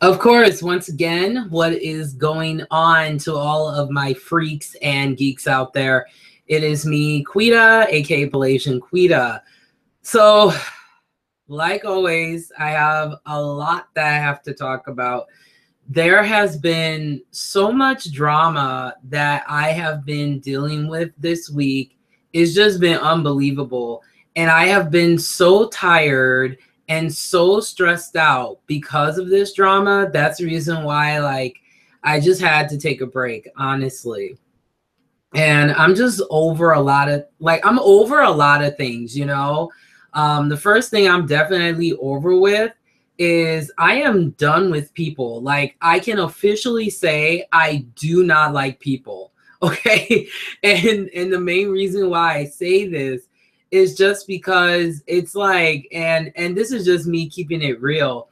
Of course, once again, what is going on to all of my freaks and geeks out there? It is me, Quita, aka Palatian Quita. So, like always, I have a lot that I have to talk about. There has been so much drama that I have been dealing with this week. It's just been unbelievable. And I have been so tired and so stressed out because of this drama. That's the reason why, I just had to take a break, honestly. And I'm just over a lot of, I'm over a lot of things, you know? The first thing I'm definitely over with is I am done with people. Like, I can officially say I do not like people. Okay. And the main reason why I say this is just because it's like, and this is just me keeping it real.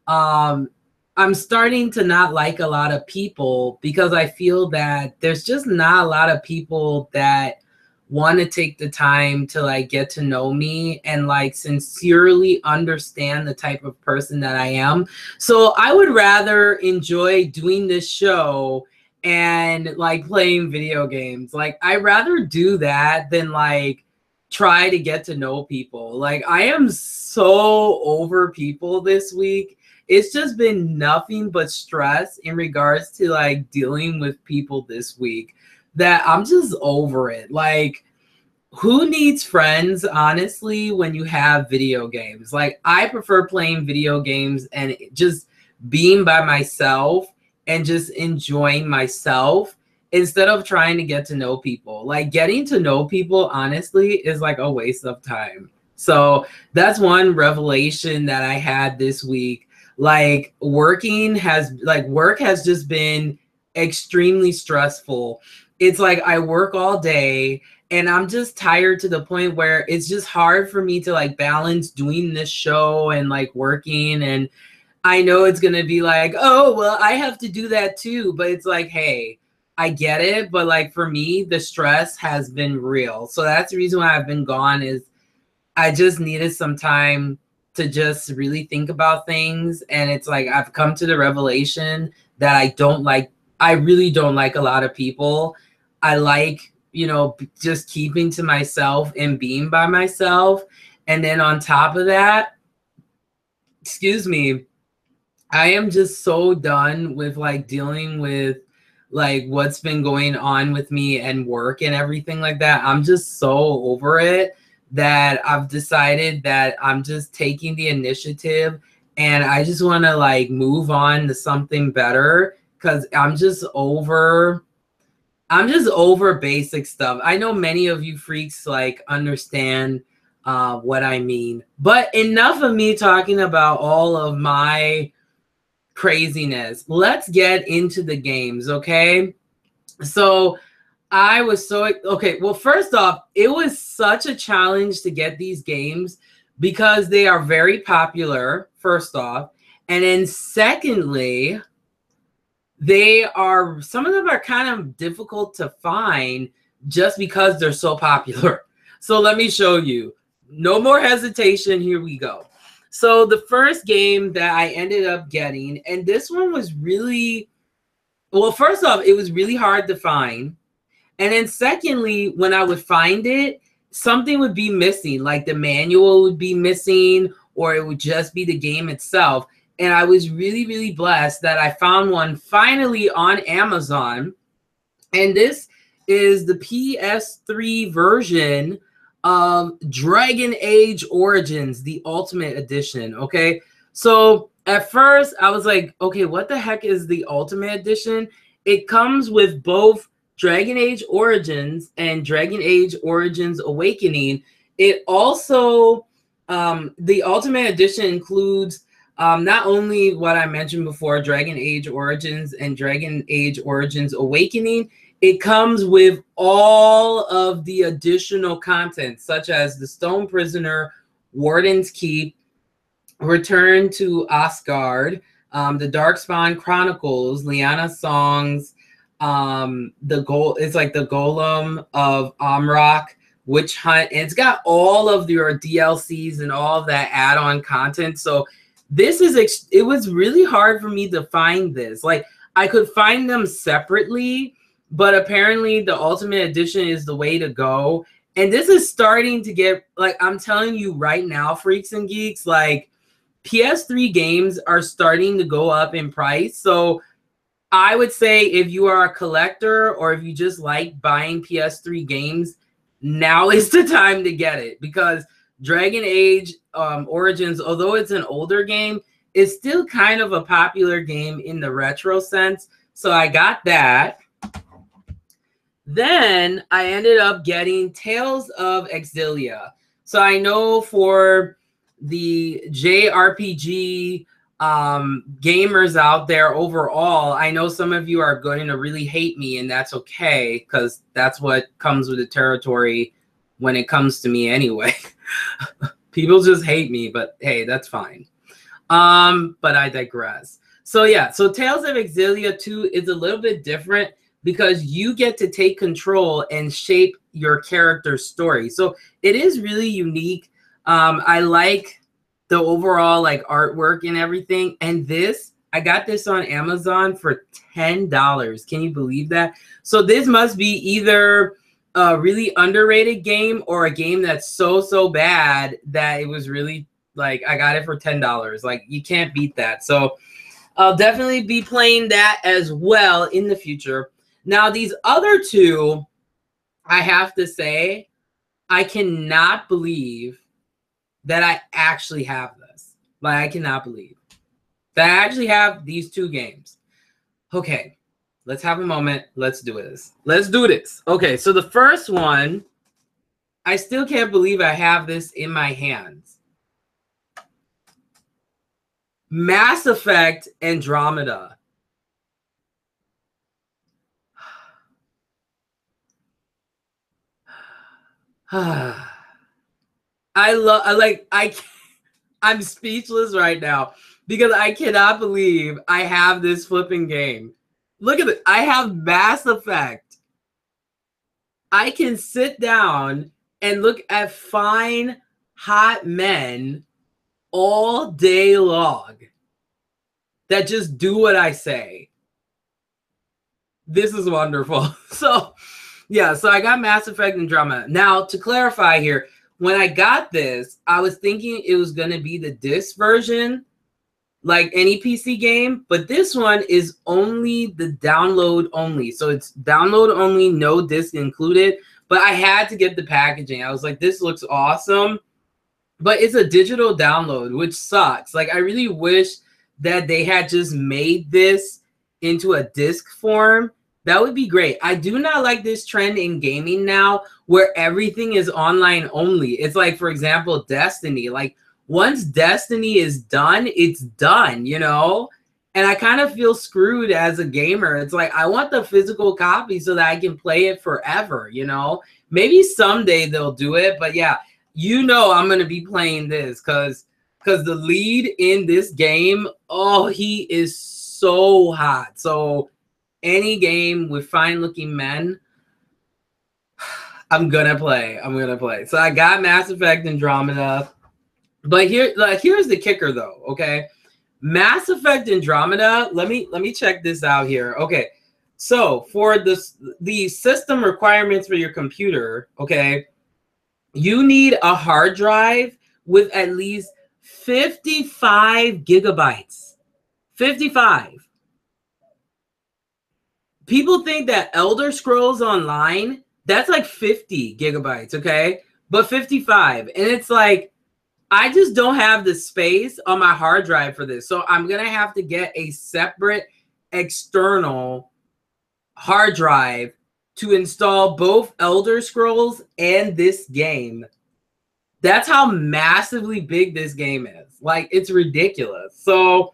Um, I'm starting to not like a lot of people because I feel that there's just not a lot of people that want to take the time to like get to know me and like sincerely understand the type of person that I am. So I would rather enjoy doing this show and like playing video games. Like I'd rather do that than like try to get to know people. Like I am so over people this week. It's just been nothing but stress in regards to like dealing with people this week that I'm just over it. Like, who needs friends, honestly, when you have video games? Like, I prefer playing video games and just being by myself and just enjoying myself instead of trying to get to know people. Like, getting to know people, honestly, is like a waste of time. So, that's one revelation that I had this week. Like, work has just been extremely stressful. It's like I work all day and I'm just tired to the point where it's just hard for me to like balance doing this show and like working. And I know it's going to be like, oh, well, I have to do that too. But it's like, hey, I get it. But like for me, the stress has been real. So that's the reason why I've been gone is I just needed some time to just really think about things. And it's like I've come to the revelation that I really don't like a lot of people. I like, just keeping to myself and being by myself. And then on top of that, excuse me, I am just so done with like dealing with like what's been going on with me and work and everything like that. I'm just so over it that I've decided that I'm just taking the initiative and I just want to like move on to something better because I'm just over basic stuff. I know many of you freaks like understand what I mean, but enough of me talking about all of my craziness. Let's get into the games, okay? So I was so okay. Well, first off, it was such a challenge to get these games because they are very popular, first off. And then secondly, some of them are kind of difficult to find just because they're so popular. So let me show you. No more hesitation. Here we go. So the first game that I ended up getting, and this one was really, well, first off, it was really hard to find. And then secondly, when I would find it, something would be missing, like the manual would be missing, or it would just be the game itself. And I was really, really blessed that I found one finally on Amazon. And this is the PS3 version of Dragon Age Origins, the Ultimate Edition. Okay. So at first I was like, okay, what the heck is the Ultimate Edition? It comes with both Dragon Age Origins and Dragon Age Origins Awakening. It also, the Ultimate Edition includes not only what I mentioned before, Dragon Age Origins and Dragon Age Origins Awakening, it comes with all of the additional content, such as the Stone Prisoner, Warden's Keep, Return to Asgard, the Darkspawn Chronicles, Liana Songs, it's like the Golem of Amrock, Witch Hunt, and it's got all of your DLCs and all of that add-on content. So It was really hard for me to find this. Like, I could find them separately, but apparently the Ultimate Edition is the way to go. And this is starting to get, like, I'm telling you right now, freaks and geeks, like, PS3 games are starting to go up in price. So I would say if you are a collector or if you just like buying PS3 games, now is the time to get it, because Dragon Age Origins, although it's an older game, is still kind of a popular game in the retro sense. So I got that. Then I ended up getting Tales of Exilia. So I know for the JRPG gamers out there overall, I know some of you are going to really hate me, and that's okay, because that's what comes with the territory when it comes to me anyway. People just hate me, but hey, that's fine. But I digress. So yeah, so Tales of Exilia 2 is a little bit different because you get to take control and shape your character's story. So it is really unique. I like the overall like artwork and everything. And this, I got this on Amazon for $10. Can you believe that? So this must be either a really underrated game or a game that's so bad that it was really, like, I got it for $10. Like, you can't beat that. So I'll definitely be playing that as well in the future. Now, these other two, I have to say, I cannot believe that I actually have this. Like, I cannot believe that I actually have these two games. Okay, let's have a moment. Let's do this. Let's do this. Okay, so the first one, I still can't believe I have this in my hands. Mass Effect Andromeda. I'm speechless right now because I cannot believe I have this flipping game. Look at it. I have Mass Effect. I can sit down and look at fine, hot men all day long that just do what I say. This is wonderful. So, yeah, so I got Mass Effect Andromeda. Now, to clarify here, when I got this, I was thinking it was going to be the disc version, like any PC game, but this one is only the download only. So it's download only, no disc included, but I had to get the packaging. I was like, this looks awesome, but it's a digital download, which sucks. Like, I really wish that they had just made this into a disc form. That would be great. I do not like this trend in gaming now where everything is online only. It's like, for example, Destiny. Like, once Destiny is done, it's done, you know? And I kind of feel screwed as a gamer. It's like, I want the physical copy so that I can play it forever, you know? Maybe someday they'll do it, but yeah, you know I'm going to be playing this because the lead in this game, oh, he is so hot. So any game with fine-looking men, I'm gonna play. So I got Mass Effect Andromeda, but here's the kicker, though. Okay, Mass Effect Andromeda. Let me check this out here. Okay, so for the system requirements for your computer, okay, you need a hard drive with at least 55 gigabytes. 55. People think that Elder Scrolls Online, that's like 50 gigabytes, okay? But 55. And it's like, I just don't have the space on my hard drive for this. So I'm going to have to get a separate external hard drive to install both Elder Scrolls and this game. That's how massively big this game is. Like, it's ridiculous. So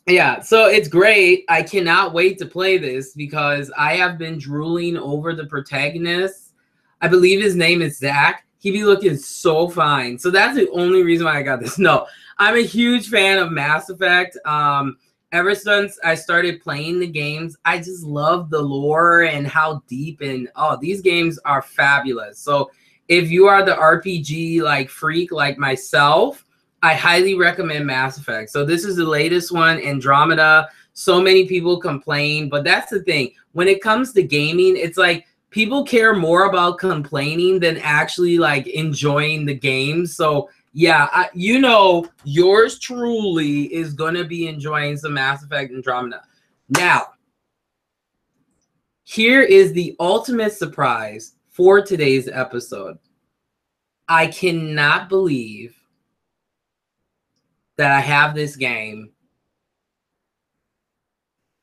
yeah, so it's great. I cannot wait to play this because I have been drooling over the protagonist. I believe his name is Zach. He be looking so fine. So that's the only reason why I got this. No, I'm a huge fan of Mass Effect. Ever since I started playing the games, I just love the lore and how deep and these games are fabulous. So if you are the RPG like freak like myself, I highly recommend Mass Effect. So this is the latest one, Andromeda. So many people complain, but that's the thing. When it comes to gaming, it's like people care more about complaining than actually like enjoying the game. So yeah, you know, yours truly is going to be enjoying some Mass Effect Andromeda. Now, here is the ultimate surprise for today's episode. I cannot believe that I have this game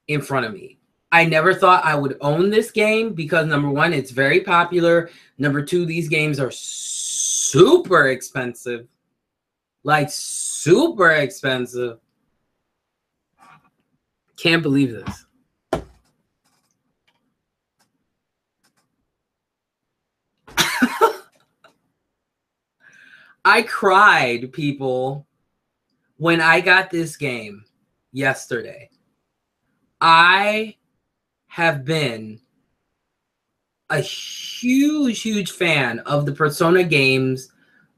in front of me. I never thought I would own this game because number one, it's very popular. Number two, these games are super expensive. Like super expensive. Can't believe this. I cried, people, when I got this game yesterday. I have been a huge fan of the Persona games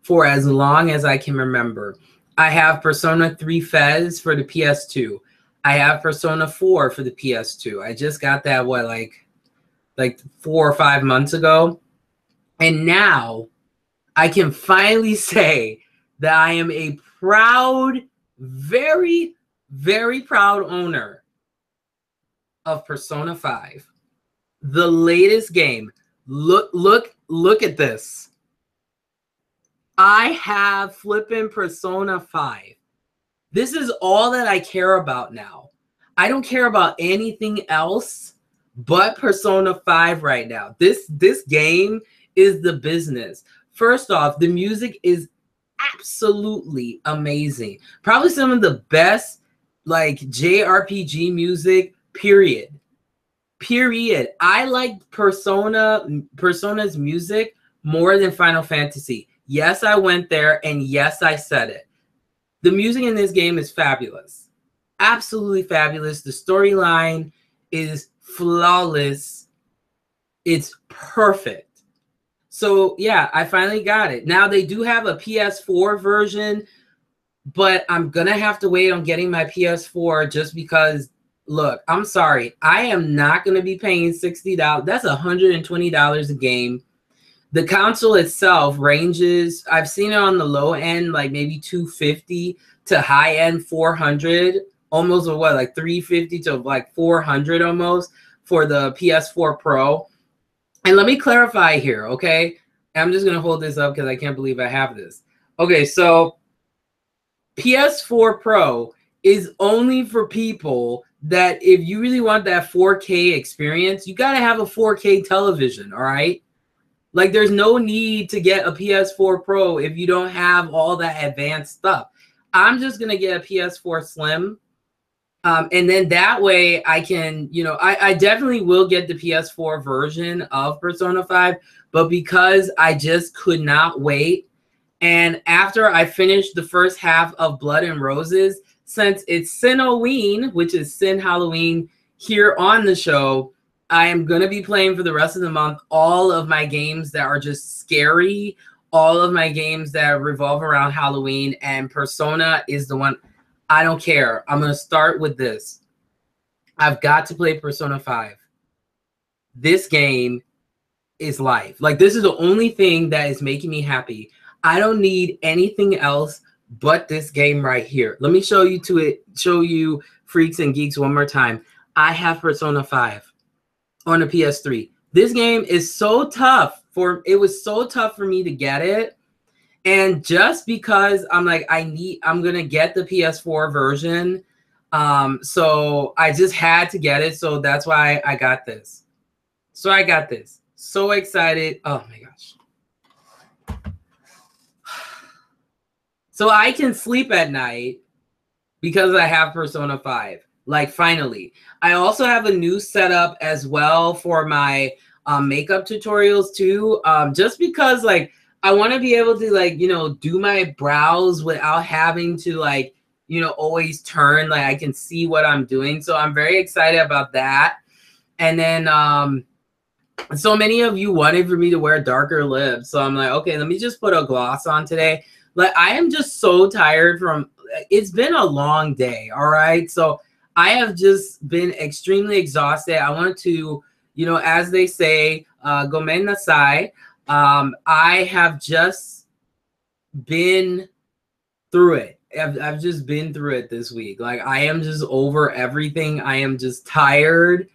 for as long as I can remember. I have Persona 3 FES for the PS2. I have Persona 4 for the PS2. I just got that, what, like 4 or 5 months ago. And now I can finally say that I am a proud, very, very proud owner of Persona 5. The latest game. Look at this. I have flipping Persona 5. This is all that I care about now. I don't care about anything else but Persona 5 right now. This game is the business. First off, the music is absolutely amazing. Probably some of the best like JRPG music, period. I like Persona's music more than Final Fantasy. Yes, I went there, and yes, I said it. The music in this game is fabulous. Absolutely fabulous. The storyline is flawless. It's perfect. So, yeah, I finally got it. Now, they do have a PS4 version, but I'm going to have to wait on getting my PS4 just because, look, I'm sorry. I am not going to be paying $60. That's $120 a game. The console itself ranges, I've seen it on the low end, like maybe $250 to high end $400, almost what, like $350 to like $400 almost for the PS4 Pro. And let me clarify here, okay? I'm just going to hold this up because I can't believe I have this. Okay, so PS4 Pro is only for people that if you really want that 4K experience, you got to have a 4K television, all right? Like, there's no need to get a PS4 Pro if you don't have all that advanced stuff. I'm just going to get a PS4 Slim. And then that way I can, you know, I definitely will get the PS4 version of Persona 5. But because I just could not wait, and after I finished the first half of Blood and Roses, since it's Sinoween, which is Sin Halloween here on the show, I am going to be playing for the rest of the month all of my games that are just scary, all of my games that revolve around Halloween, and Persona is the one. I don't care. I'm going to start with this. I've got to play Persona 5. This game is life. Like, this is the only thing that is making me happy. I don't need anything else but this game right here. Let me show you freaks and geeks one more time. I have Persona 5 on a PS3. This game is so tough it was so tough for me to get it. And just because I'm like, I'm going to get the PS4 version. So I just had to get it. So that's why I got this. So I got this. So excited. Oh my gosh. So I can sleep at night because I have Persona 5. Like, finally. I also have a new setup as well for my makeup tutorials too. Just because, like, I want to be able to, like, you know, do my brows without having to, like, you know, always turn. Like, I can see what I'm doing. So I'm very excited about that. And then so many of you wanted for me to wear darker lips. So I'm like, okay, let me just put a gloss on today. Like, I am just so tired from, it's been a long day, all right? So I have just been extremely exhausted. I want to, you know, as they say, gomen nasai. I have just been through it. I've just been through it this week. Like, I am just over everything. I am just tired.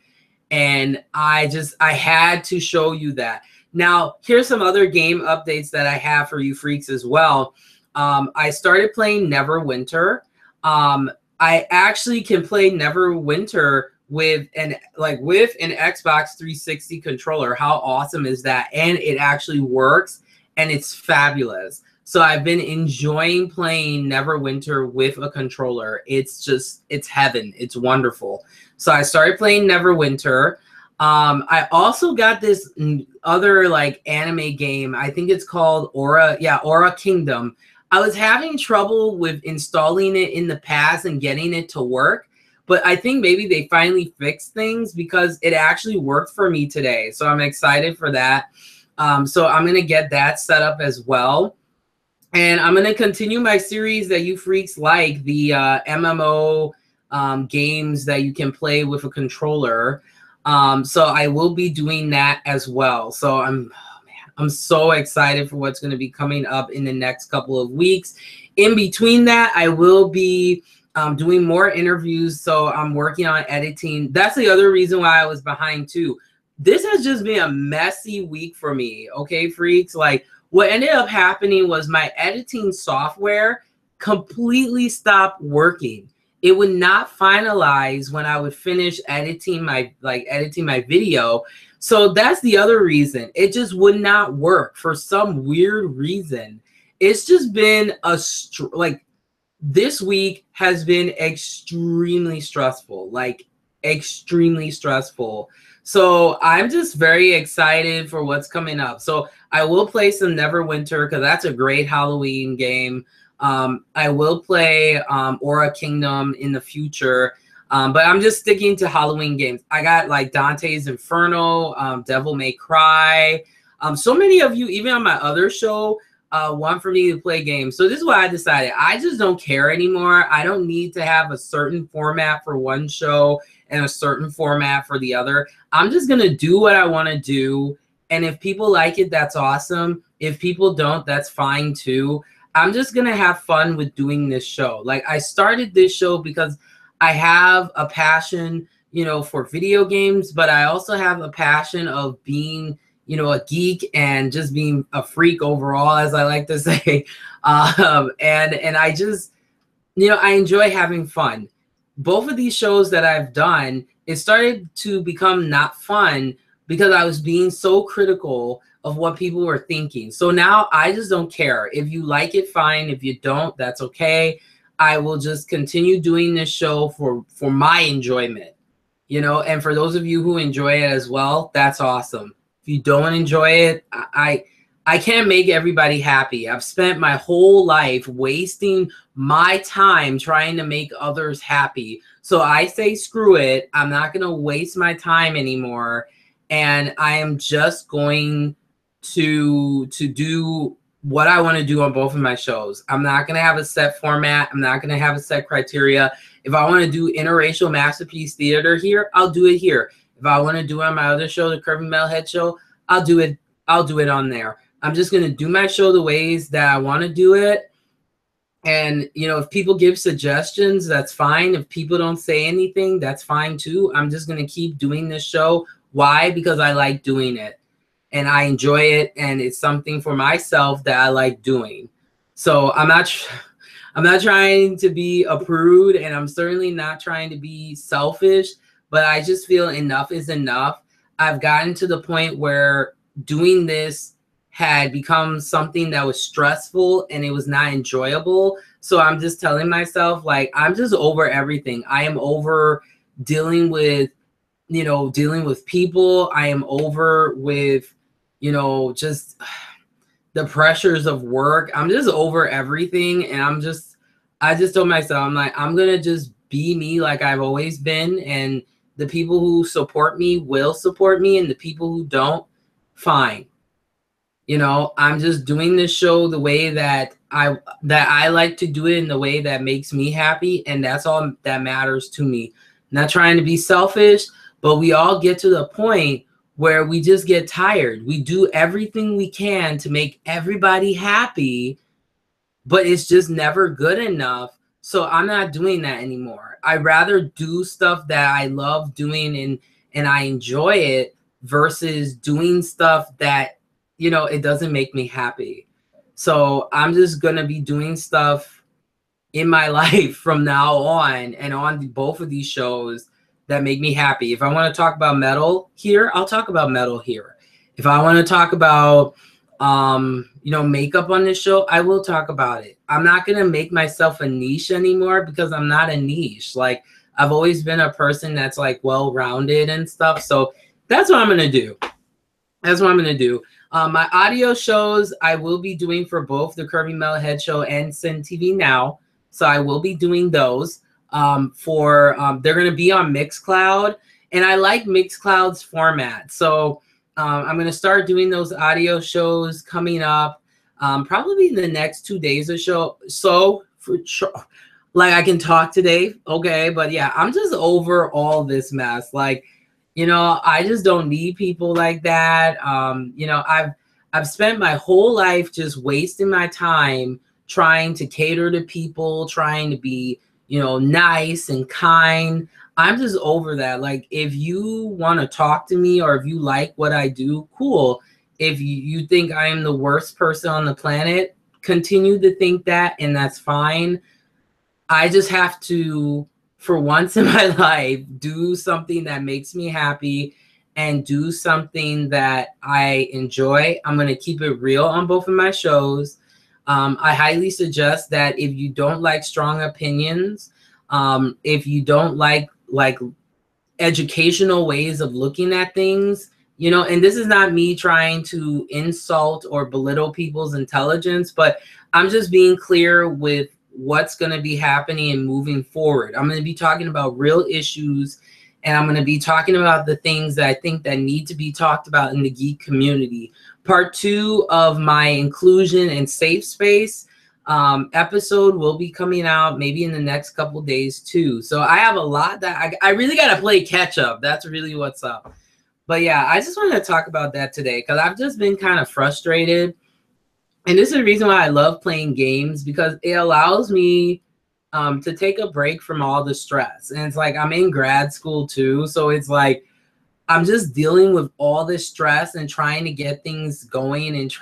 And I had to show you that. Now, here's some other game updates that I have for you freaks as well. I started playing Neverwinter. I actually can play Neverwinter with an Xbox 360 controller. How awesome is that? And it actually works, and it's fabulous. So I've been enjoying playing Neverwinter with a controller. It's heaven. It's wonderful. So I started playing Neverwinter. I also got this other like anime game. I think it's called Aura Kingdom. I was having trouble with installing it in the past and getting it to work, but I think maybe they finally fixed things because it actually worked for me today. So I'm excited for that. So I'm going to get that set up as well. And I'm going to continue my series that you freaks like, the MMO games that you can play with a controller. So I will be doing that as well. So I'm so excited for what's going to be coming up in the next couple of weeks. In between that, I will be doing more interviews. So I'm working on editing. That's the other reason why I was behind too. This has just been a messy week for me. Okay, freaks. Like, what ended up happening was my editing software completely stopped working. It would not finalize when I would finish editing my video. So that's the other reason. It just would not work for some weird reason. It's just been this week has been extremely stressful, like extremely stressful. So I'm just very excited for what's coming up. So I will play some Neverwinter because that's a great Halloween game. I will play Aura Kingdom in the future. But I'm just sticking to Halloween games. I got like Dante's Inferno, Devil May Cry. So many of you, even on my other show, want for me to play games. So this is what I decided. I just don't care anymore. I don't need to have a certain format for one show and a certain format for the other. I'm just going to do what I want to do. And if people like it, that's awesome. If people don't, that's fine too. I'm just going to have fun with doing this show. Like, I started this show because I have a passion, you know, for video games, but I also have a passion of being, you know, a geek and just being a freak overall, as I like to say. And I just, you know, I enjoy having fun. Both of these shows that I've done, it started to become not fun because I was being so critical of what people were thinking. So now I just don't care. If you like it, fine. If you don't, that's okay. I will just continue doing this show for my enjoyment, you know, and for those of you who enjoy it as well, that's awesome. If you don't enjoy it, I can't make everybody happy. I've spent my whole life wasting my time trying to make others happy. So I say, screw it. I'm not going to waste my time anymore. And I am just going to do what I want to do on both of my shows. I'm not going to have a set format. I'm not going to have a set criteria. If I want to do Interracial Masterpiece Theater here, I'll do it here. If I want to do it on my other show, the Curvy Metalhead Show, I'll do it on there. I'm just going to do my show the ways that I want to do it. And, you know, if people give suggestions, that's fine. If people don't say anything, that's fine too. I'm just going to keep doing this show. Why? Because I like doing it and I enjoy it. And it's something for myself that I like doing. So I'm not trying to be a prude, and I'm certainly not trying to be selfish, but I just feel enough is enough. I've gotten to the point where doing this had become something that was stressful and it was not enjoyable. So I'm just telling myself, like, I'm just over everything. I am over dealing with people. I am over with, you know, just the pressures of work. I'm just over everything. And I just told myself, I'm like, I'm going to just be me like I've always been. And the people who support me will support me. And the people who don't, fine. You know, I'm just doing this show the way that I like to do it in the way that makes me happy, and that's all that matters to me. Not trying to be selfish, but we all get to the point where we just get tired. We do everything we can to make everybody happy, but it's just never good enough. So I'm not doing that anymore. I rather do stuff that I love doing and I enjoy it versus doing stuff that, you know, it doesn't make me happy. So I'm just going to be doing stuff in my life from now on and on both of these shows that make me happy. If I want to talk about metal here, I'll talk about metal here. If I want to talk about you know, makeup on this show, I will talk about it. I'm not going to make myself a niche anymore because I'm not a niche. Like, I've always been a person that's like well-rounded and stuff. So that's what I'm going to do. That's what I'm going to do. My audio shows I will be doing for both the Curvy Metalhead Show and Sin TV Now. So I will be doing those they're going to be on Mixcloud, and I like Mixcloud's format. So I'm going to start doing those audio shows coming up probably in the next 2 days or so for sure. Like, I can talk today, okay, but yeah, I'm just over all this mess. Like, you know, I just don't need people like that. You know, I've spent my whole life just wasting my time trying to cater to people, trying to be, you know, nice and kind. I'm just over that. Like, if you want to talk to me or if you like what I do, cool. If you think I am the worst person on the planet, continue to think that, and that's fine. I just have to, for once in my life, do something that makes me happy and do something that I enjoy. I'm going to keep it real on both of my shows. I highly suggest that if you don't like strong opinions, if you don't like educational ways of looking at things, you know, and this is not me trying to insult or belittle people's intelligence, but I'm just being clear with what's going to be happening and moving forward. I'm going to be talking about real issues, and I'm going to be talking about the things that I think that need to be talked about in the geek community. Part 2 of my inclusion and safe space episode will be coming out maybe in the next couple days too. So I have a lot that I really got to play catch up. That's really what's up. But yeah, I just wanted to talk about that today because I've just been kind of frustrated. And this is the reason why I love playing games, because it allows me to take a break from all the stress. And it's like I'm in grad school too. So it's like I'm just dealing with all this stress and trying to get things going and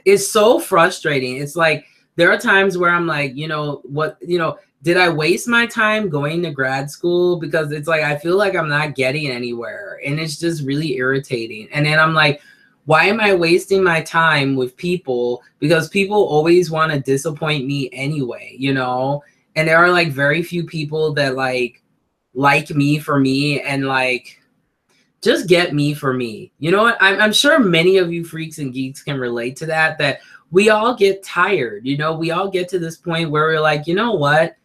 it's so frustrating. It's like there are times where I'm like, did I waste my time going to grad school? Because it's like I feel like I'm not getting anywhere, and it's just really irritating. And then I'm like, why am I wasting my time with people? Because people always want to disappoint me anyway, you know? And there are like very few people that like me for me and like just get me for me. You know what? I'm sure many of you freaks and geeks can relate to that we all get tired. You know, we all get to this point where we're like, you know what?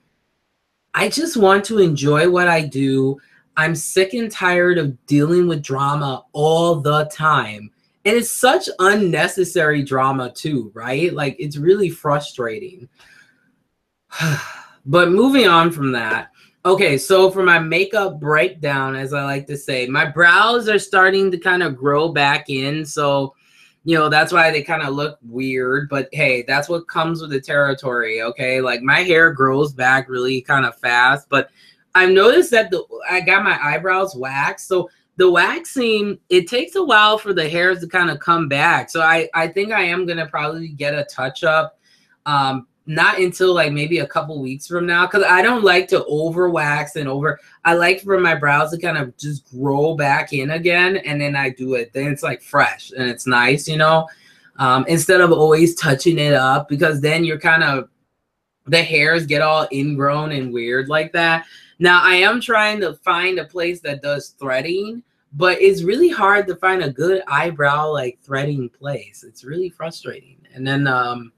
I just want to enjoy what I do. I'm sick and tired of dealing with drama all the time. And it's such unnecessary drama too, right? Like, it's really frustrating. But moving on from that. Okay, so for my makeup breakdown, as I like to say, my brows are starting to kind of grow back in. So, you know, that's why they kind of look weird. But hey, that's what comes with the territory, okay? Like, my hair grows back really kind of fast. But I've noticed that I got my eyebrows waxed. So the waxing, it takes a while for the hairs to kind of come back. So I think I am going to probably get a touch-up. Not until like maybe a couple weeks from now, because I don't like to over wax I like for my brows to kind of just grow back in again, and then I do it. Then it's like fresh and it's nice, you know, instead of always touching it up, because then you're kind of, the hairs get all ingrown and weird like that. Now I am trying to find a place that does threading, but it's really hard to find a good eyebrow like threading place. It's really frustrating. And then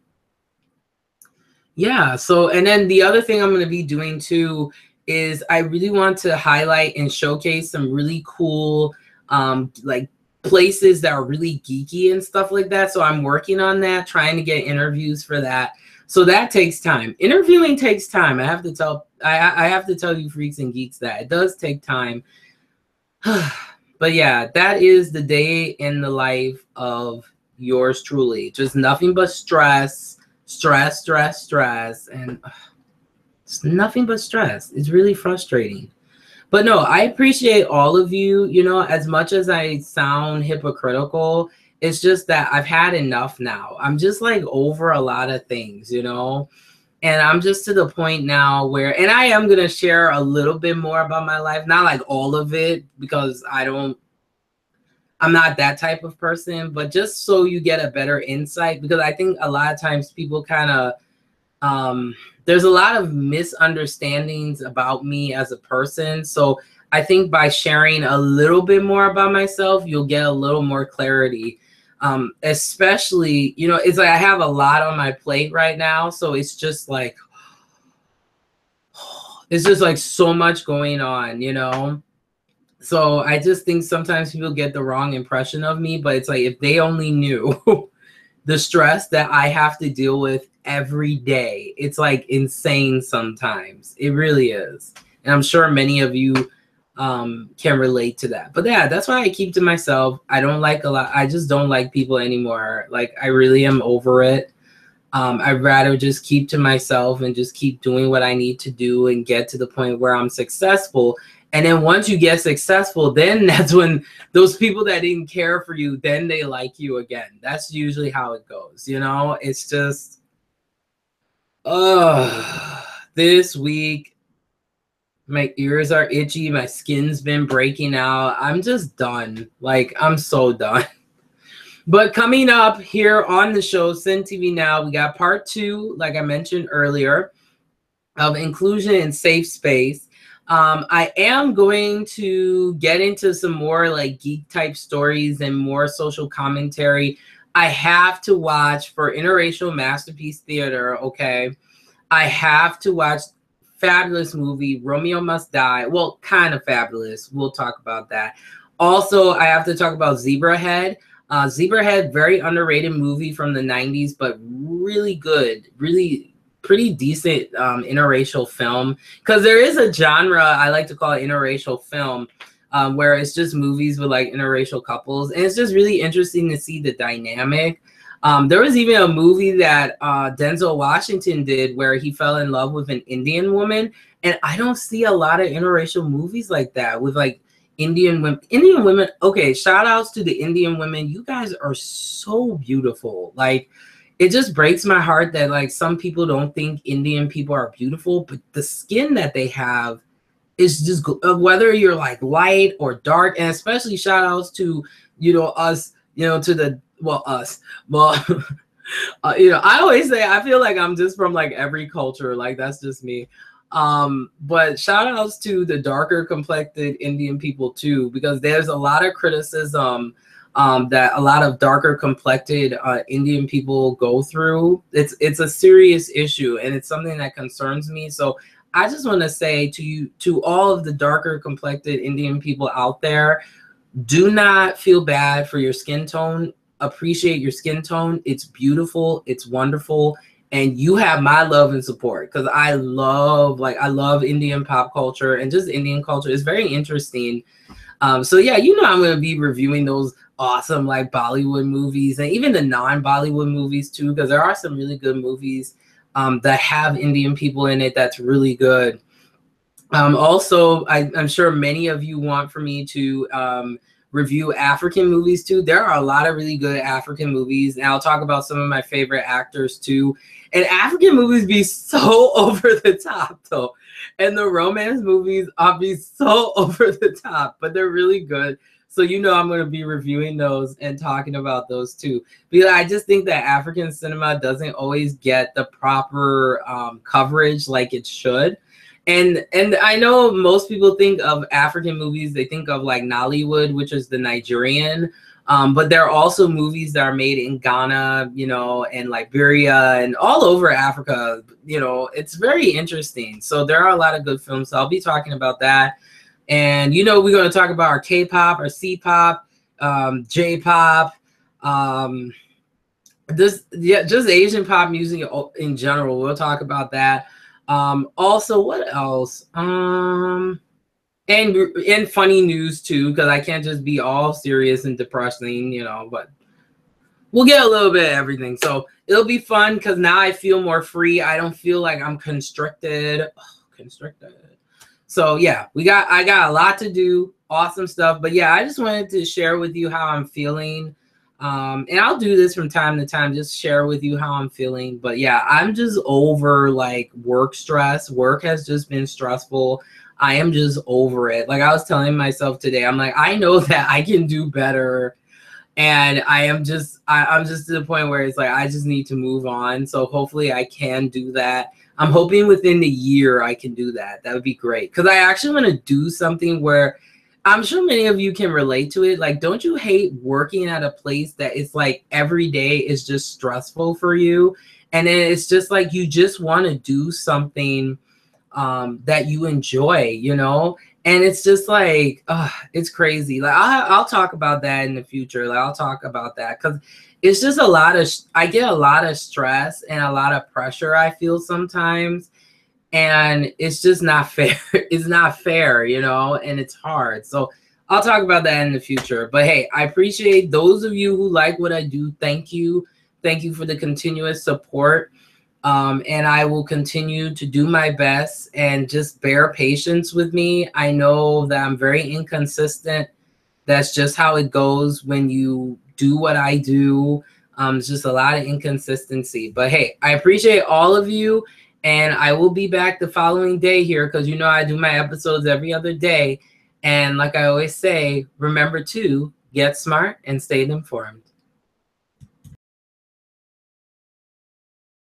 yeah, so, and then the other thing I'm going to be doing too is I really want to highlight and showcase some really cool like places that are really geeky and stuff like that. So I'm working on that, trying to get interviews for that. So that takes time. Interviewing takes time. I have to tell you freaks and geeks that it does take time. But yeah, that is the day in the life of yours truly. Just nothing but stress, and it's nothing but stress. It's really frustrating. But no, I appreciate all of you. You know, as much as I sound hypocritical, it's just that I've had enough now. I'm just like over a lot of things, you know, and I'm just to the point now where, and I am going to share a little bit more about my life, not like all of it, because I'm not that type of person, but just so you get a better insight, because I think a lot of times people kind of, there's a lot of misunderstandings about me as a person. So I think by sharing a little bit more about myself, you'll get a little more clarity. Especially, you know, it's like I have a lot on my plate right now. So it's just like so much going on, you know? So I just think sometimes people get the wrong impression of me, but it's like, if they only knew the stress that I have to deal with every day, it's like insane sometimes. It really is. And I'm sure many of you can relate to that. But yeah, that's why I keep to myself. I don't like a lot. I just don't like people anymore. Like, I really am over it. I'd rather just keep to myself and just keep doing what I need to do and get to the point where I'm successful. And then once you get successful, then that's when those people that didn't care for you, then they like you again. That's usually how it goes. You know, it's just, this week, my ears are itchy. My skin's been breaking out. I'm just done. Like, I'm so done. But coming up here on the show, Sin TV Now, we got part 2, like I mentioned earlier, of inclusion in safe space. I am going to get into some more like geek type stories and more social commentary. I have to watch for Interracial Masterpiece Theater, okay? I have to watch fabulous movie, Romeo Must Die. Well, kind of fabulous. We'll talk about that. Also, I have to talk about Zebrahead. Zebrahead, very underrated movie from the 90s, but really good, really pretty decent interracial film, because there is a genre I like to call it interracial film, where it's just movies with like interracial couples, and it's just really interesting to see the dynamic. There was even a movie that Denzel Washington did where he fell in love with an Indian woman, and I don't see a lot of interracial movies like that with like Indian women. Okay, shout outs to the Indian women. You guys are so beautiful. Like, it just breaks my heart that like some people don't think Indian people are beautiful, but the skin that they have is just, whether you're like light or dark, and especially shout outs to, you know, us, you know, to the, well, us, well, you know, I always say, I feel like I'm just from like every culture. Like, that's just me. But shout outs to the darker complected Indian people too, because there's a lot of criticism that a lot of darker complected Indian people go through. It's a serious issue, and it's something that concerns me. So I just want to say to you, to all of the darker complected Indian people out there, do not feel bad for your skin tone. Appreciate your skin tone. It's beautiful. It's wonderful. And you have my love and support, because I love Indian pop culture and just Indian culture. It's very interesting. So yeah, you know, I'm going to be reviewing those awesome like Bollywood movies and even the non-Bollywood movies too, because there are some really good movies that have Indian people in it that's really good. Also, I'm sure many of you want for me to review African movies too. There are a lot of really good African movies, and I'll talk about some of my favorite actors too. And African movies be so over the top though, and the romance movies are be so over the top, but they're really good. So you know, I'm going to be reviewing those and talking about those too, because I just think that African cinema doesn't always get the proper coverage like it should. And I know most people think of African movies, they think of like Nollywood, which is the Nigerian, but there are also movies that are made in Ghana, you know, and Liberia and all over Africa. You know, it's very interesting. So there are a lot of good films. So I'll be talking about that. And, you know, we're going to talk about our K-pop, our C-pop, J-pop, just Asian pop music in general. We'll talk about that. Also, what else? And funny news too, because I can't just be all serious and depressing, but we'll get a little bit of everything. So it'll be fun because now I feel more free. I don't feel like I'm constricted. Constricted. So yeah, I got a lot to do. Awesome stuff. But yeah, I just wanted to share with you how I'm feeling. And I'll do this from time to time, just share with you how I'm feeling. But yeah, I'm just over like work stress. Work has just been stressful. I am just over it. Like I was telling myself today, I'm like, I know that I can do better. And I'm just to the point where it's like, I just need to move on. So hopefully I can do that. I'm hoping within the year I can do that. That would be great. Because I actually want to do something where I'm sure many of you can relate to it. Like, don't you hate working at a place that it's like every day is just stressful for you? And then it's just like you just want to do something that you enjoy, And it's just like, it's crazy. Like I'll talk about that in the future. Like I'll talk about that because it's just I get a lot of stress and a lot of pressure I feel sometimes. And it's just not fair. It's not fair, and it's hard. So I'll talk about that in the future. But hey, I appreciate those of you who like what I do. Thank you. Thank you for the continuous support. And I will continue to do my best and just bear patience with me. I know that I'm very inconsistent. That's just how it goes when you do what I do. It's just a lot of inconsistency. But hey, I appreciate all of you. And I will be back the following day here because I do my episodes every other day. And like I always say, remember to get smart and stay informed.